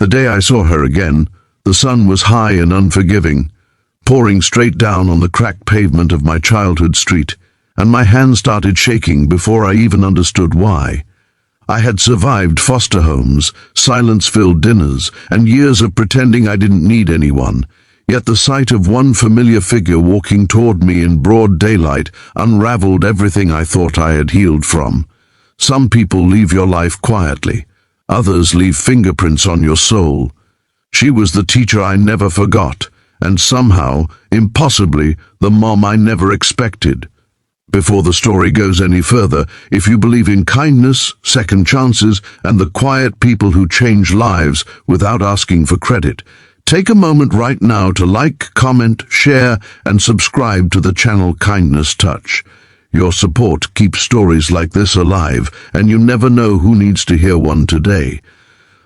The day I saw her again, the sun was high and unforgiving, pouring straight down on the cracked pavement of my childhood street, and my hand started shaking before I even understood why. I had survived foster homes, silence-filled dinners, and years of pretending I didn't need anyone, yet the sight of one familiar figure walking toward me in broad daylight unraveled everything I thought I had healed from. Some people leave your life quietly. Others leave fingerprints on your soul. She was the teacher I never forgot, and somehow, impossibly, the mom I never expected. Before the story goes any further, if you believe in kindness, second chances, and the quiet people who change lives without asking for credit, take a moment right now to like, comment, share, and subscribe to the channel Kindness Touch. Your support keeps stories like this alive, and you never know who needs to hear one today.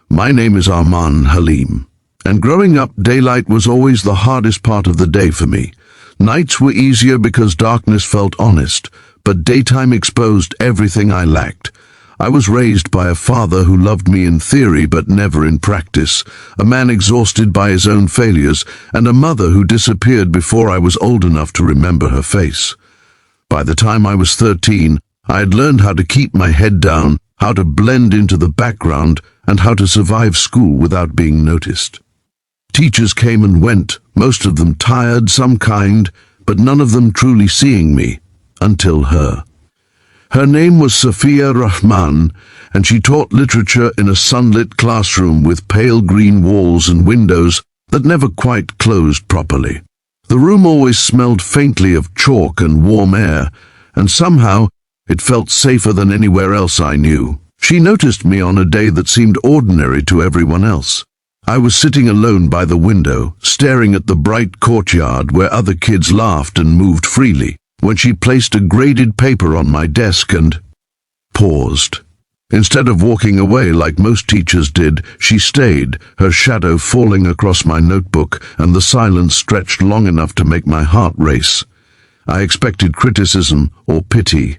My name is Arman Halim, and growing up, daylight was always the hardest part of the day for me. Nights were easier because darkness felt honest, but daytime exposed everything I lacked. I was raised by a father who loved me in theory but never in practice, a man exhausted by his own failures, and a mother who disappeared before I was old enough to remember her face. By the time I was 13, I had learned how to keep my head down, how to blend into the background, and how to survive school without being noticed. Teachers came and went, most of them tired, some kind, but none of them truly seeing me, until her. Her name was Sophia Rahman, and she taught literature in a sunlit classroom with pale green walls and windows that never quite closed properly. The room always smelled faintly of chalk and warm air, and somehow it felt safer than anywhere else I knew. She noticed me on a day that seemed ordinary to everyone else. I was sitting alone by the window, staring at the bright courtyard where other kids laughed and moved freely, when she placed a graded paper on my desk and paused. Instead of walking away like most teachers did, she stayed, her shadow falling across my notebook, and the silence stretched long enough to make my heart race. I expected criticism or pity.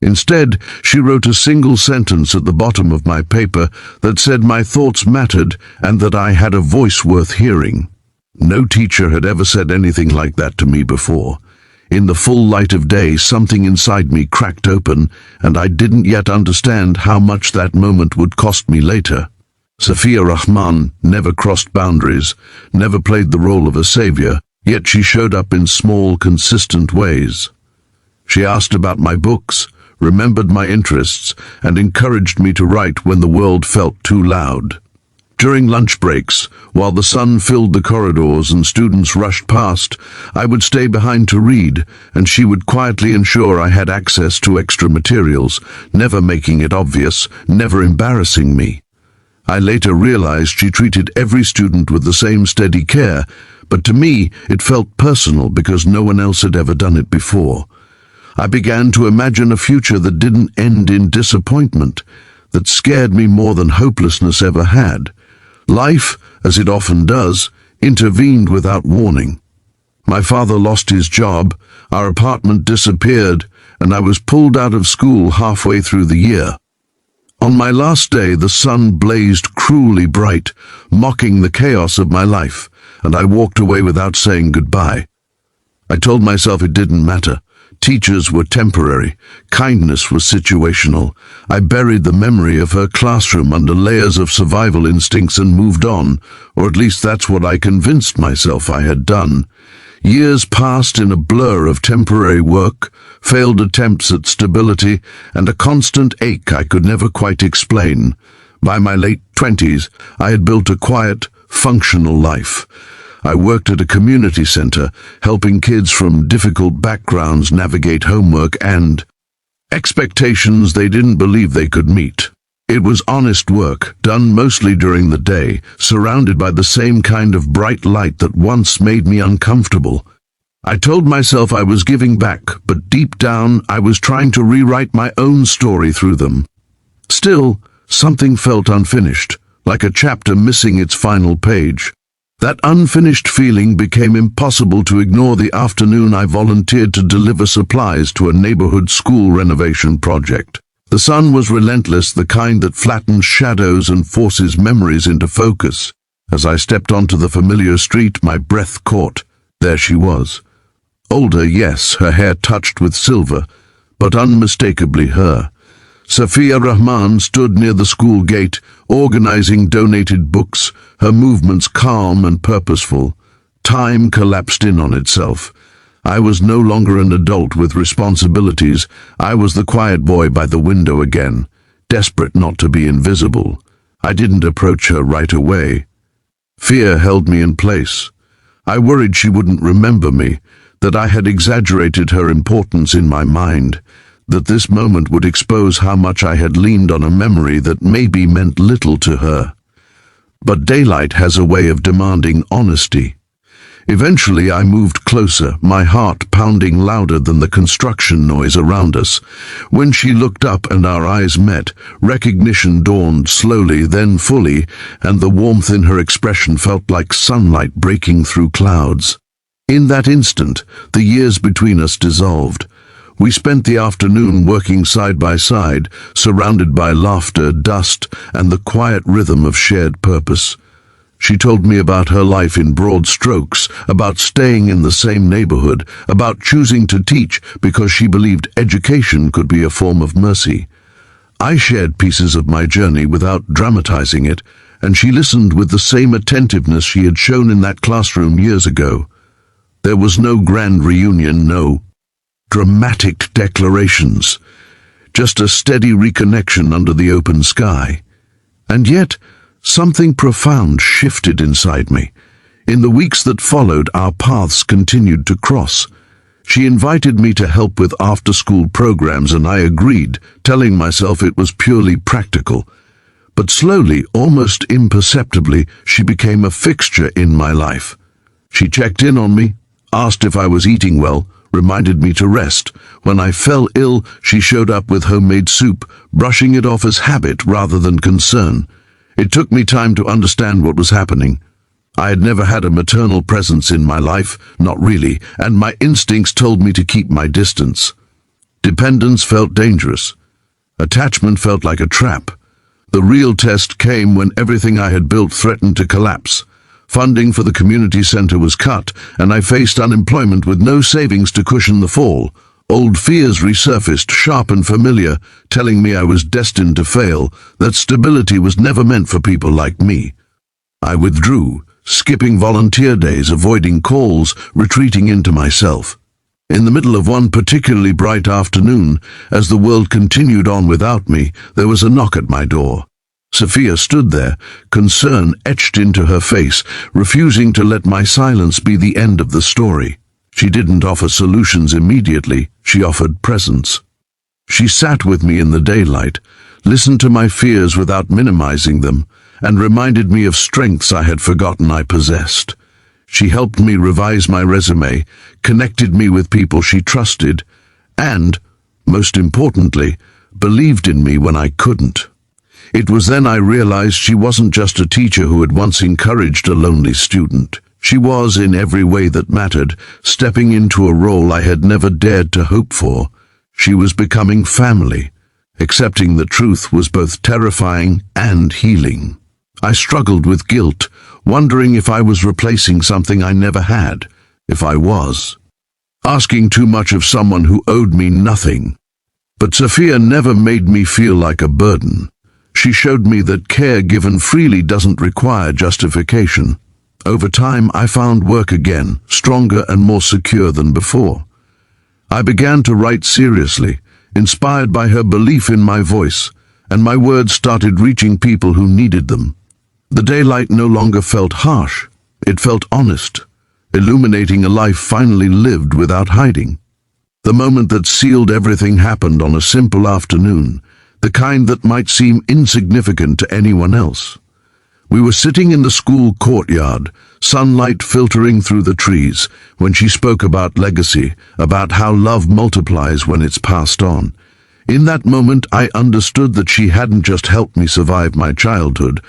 Instead, she wrote a single sentence at the bottom of my paper that said my thoughts mattered and that I had a voice worth hearing. No teacher had ever said anything like that to me before. In the full light of day, something inside me cracked open, and I didn't yet understand how much that moment would cost me later. Sophia Rahman never crossed boundaries, never played the role of a savior, yet she showed up in small, consistent ways. She asked about my books, remembered my interests, and encouraged me to write when the world felt too loud. During lunch breaks, while the sun filled the corridors and students rushed past, I would stay behind to read, and she would quietly ensure I had access to extra materials, never making it obvious, never embarrassing me. I later realized she treated every student with the same steady care, but to me it felt personal because no one else had ever done it before. I began to imagine a future that didn't end in disappointment, that scared me more than hopelessness ever had. Life, as it often does, intervened without warning. My father lost his job, our apartment disappeared, and I was pulled out of school halfway through the year. On my last day, the sun blazed cruelly bright, mocking the chaos of my life, and I walked away without saying goodbye. I told myself it didn't matter. Teachers were temporary. Kindness was situational. I buried the memory of her classroom under layers of survival instincts and moved on, or at least that's what I convinced myself I had done. Years passed in a blur of temporary work, failed attempts at stability, and a constant ache I could never quite explain. By my late 20s, I had built a quiet, functional life. I worked at a community center, helping kids from difficult backgrounds navigate homework and expectations they didn't believe they could meet. It was honest work, done mostly during the day, surrounded by the same kind of bright light that once made me uncomfortable. I told myself I was giving back, but deep down I was trying to rewrite my own story through them. Still, something felt unfinished, like a chapter missing its final page. That unfinished feeling became impossible to ignore the afternoon I volunteered to deliver supplies to a neighborhood school renovation project. The sun was relentless, the kind that flattens shadows and forces memories into focus. As I stepped onto the familiar street, my breath caught. There she was. Older, yes, her hair touched with silver, but unmistakably her. Safiya Rahman stood near the school gate, organizing donated books, her movements calm and purposeful. Time collapsed in on itself. I was no longer an adult with responsibilities. I was the quiet boy by the window again, desperate not to be invisible. I didn't approach her right away. Fear held me in place. I worried she wouldn't remember me, that I had exaggerated her importance in my mind, that this moment would expose how much I had leaned on a memory that maybe meant little to her. But daylight has a way of demanding honesty. Eventually I moved closer, my heart pounding louder than the construction noise around us. When she looked up and our eyes met, recognition dawned slowly, then fully, and the warmth in her expression felt like sunlight breaking through clouds. In that instant, the years between us dissolved. We spent the afternoon working side by side, surrounded by laughter, dust, and the quiet rhythm of shared purpose. She told me about her life in broad strokes, about staying in the same neighborhood, about choosing to teach because she believed education could be a form of mercy. I shared pieces of my journey without dramatizing it, and she listened with the same attentiveness she had shown in that classroom years ago. There was no grand reunion, no dramatic declarations, just a steady reconnection under the open sky. And yet, something profound shifted inside me. In the weeks that followed, our paths continued to cross. She invited me to help with after-school programs, and I agreed, telling myself it was purely practical. But slowly, almost imperceptibly, she became a fixture in my life. She checked in on me, asked if I was eating well, reminded me to rest. When I fell ill, she showed up with homemade soup, brushing it off as habit rather than concern. It took me time to understand what was happening. I had never had a maternal presence in my life, not really, and my instincts told me to keep my distance. Dependence felt dangerous. Attachment felt like a trap. The real test came when everything I had built threatened to collapse. Funding for the community center was cut, and I faced unemployment with no savings to cushion the fall. Old fears resurfaced, sharp and familiar, telling me I was destined to fail, that stability was never meant for people like me. I withdrew, skipping volunteer days, avoiding calls, retreating into myself. In the middle of one particularly bright afternoon, as the world continued on without me, there was a knock at my door. Safiya stood there, concern etched into her face, refusing to let my silence be the end of the story. She didn't offer solutions immediately, she offered presence. She sat with me in the daylight, listened to my fears without minimizing them, and reminded me of strengths I had forgotten I possessed. She helped me revise my resume, connected me with people she trusted, and, most importantly, believed in me when I couldn't. It was then I realized she wasn't just a teacher who had once encouraged a lonely student. She was, in every way that mattered, stepping into a role I had never dared to hope for. She was becoming family. Accepting the truth was both terrifying and healing. I struggled with guilt, wondering if I was replacing something I never had, if I was. Asking too much of someone who owed me nothing. But Safiya never made me feel like a burden. She showed me that care given freely doesn't require justification. Over time, I found work again, stronger and more secure than before. I began to write seriously, inspired by her belief in my voice, and my words started reaching people who needed them. The daylight no longer felt harsh. It felt honest, illuminating a life finally lived without hiding. The moment that sealed everything happened on a simple afternoon, the kind that might seem insignificant to anyone else. We were sitting in the school courtyard, sunlight filtering through the trees, when she spoke about legacy, about how love multiplies when it's passed on. In that moment, I understood that she hadn't just helped me survive my childhood,